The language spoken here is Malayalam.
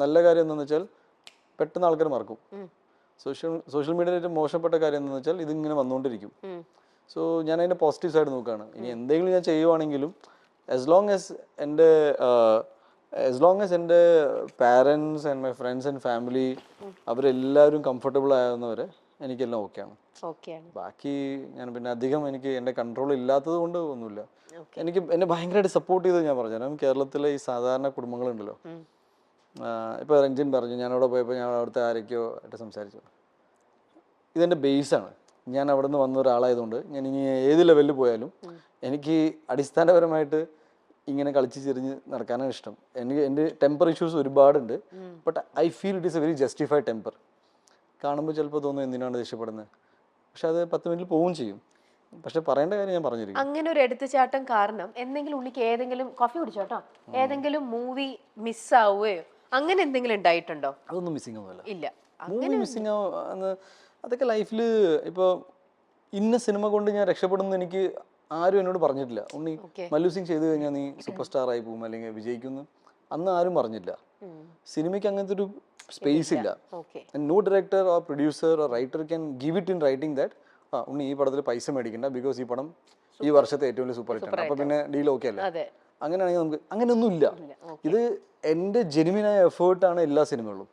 നല്ല കാര്യം എന്താണെന്ന് വെച്ചാൽ പെട്ടെന്ന് ആൾക്കാർ മറക്കും. സോഷ്യൽ മീഡിയയിൽ ഏറ്റവും മോശപ്പെട്ട കാര്യം എന്താണെന്ന് വെച്ചാൽ ഇതിങ്ങനെ വന്നുകൊണ്ടിരിക്കും. സോ ഞാൻ അതിൻ്റെ പോസിറ്റീവ് സൈഡ് നോക്കുകയാണ്. ഇനി എന്തെങ്കിലും ഞാൻ ചെയ്യുവാണെങ്കിലും ആസ് ലോങ് ആസ് എൻ്റെ parents and my friends and family അവരെല്ലാവരും കംഫർട്ടബിൾ ആകുന്നവരെ എനിക്കെല്ലാം ഓക്കെയാണ്. ബാക്കി ഞാൻ പിന്നെ അധികം എനിക്ക് എൻ്റെ കൺട്രോൾ ഇല്ലാത്തത് കൊണ്ട് ഒന്നുമില്ല. എന്നെ ഭയങ്കരമായിട്ട് സപ്പോർട്ട് ചെയ്ത് ഞാൻ പറഞ്ഞുതരാം. കേരളത്തിലെ ഈ സാധാരണ കുടുംബങ്ങളുണ്ടല്ലോ, ഇപ്പോൾ രഞ്ജിൻ പറഞ്ഞു ഞാൻ അവിടെ പോയപ്പോൾ ഞാൻ അവിടുത്തെ ആരൊക്കെയോ ആയിട്ട് സംസാരിച്ചു. ഇതെൻ്റെ ബേസാണ്. ഞാൻ അവിടെ നിന്ന് വന്ന ഒരാളായതുകൊണ്ട് ഞാൻ ഇനി ഏത് ലെവലിൽ പോയാലും എനിക്ക് അടിസ്ഥാനപരമായിട്ട് ഇങ്ങനെ കളിച്ച് ചെറിഞ്ഞ് നടക്കാനാണ് ഇഷ്ടം. എൻ്റെ ടെമ്പർ ഇഷ്യൂസ് ഒരുപാടുണ്ട്. But I feel it is A very justified temper. കാണുമ്പോൾ ചിലപ്പോൾ തോന്നും എന്തിനാണ് ദേഷ്യപ്പെടുന്നത്, പക്ഷെ അത് 10 മിനിറ്റിൽ പോവുകയും ചെയ്യും. പക്ഷെ പറയേണ്ട കാര്യം ഞാൻ പറഞ്ഞിരിക്കും. അങ്ങനെ ഒരു എടുത്തുചാട്ടം കാരണം എന്തെങ്കിലും ഉണ്ണിക്ക് ഏതെങ്കിലും കോഫി കുടിച്ചോട്ടോ ഏതെങ്കിലും മൂവി മിസ്സാവുകയോ അങ്ങനെ എന്തെങ്കിലും ഉണ്ടായിട്ടുണ്ടോ? അതൊന്നും മിസ്സിംഗ് ഒന്നുമില്ല. ഇല്ല. മൂവി മിസ്സിംഗ് അതൊക്കെ ലൈഫിൽ ഇപ്പോൾ ഇന്ന സിനിമ കൊണ്ട് ഞാൻ രക്ഷപ്പെടുന്നു എനിക്ക് ആരും എന്നോട് പറഞ്ഞിട്ടില്ല. ഉണ്ണി മല്ലു സിംഗ് ചെയ്ത് കഴിഞ്ഞാൽ നീ സൂപ്പർ സ്റ്റാർ ആയി പോകും അല്ലെങ്കിൽ വിജയിക്കുന്നു അന്ന് ആരും പറഞ്ഞില്ല. സിനിമയ്ക്ക് അങ്ങനത്തെ ഒരു സ്പേസ് ഇല്ല. No director or producer or writer can give it in writing that Unni ഈ പടത്തിൽ പൈസ മേടിക്കണ്ട ബിക്കോസ് ഈ പടം ഈ വർഷത്തെ ഏറ്റവും വലിയ സൂപ്പർ ഹിറ്റ് ആണ്, അപ്പൊ പിന്നെ ഡീൽ ഓക്കെ അല്ലേ. അങ്ങനെയാണെങ്കിൽ നമുക്ക് അങ്ങനെയൊന്നും ഇല്ല. ഇത് എൻ്റെ ജെനുവിനായ എഫേർട്ടാണ് എല്ലാ സിനിമകളും.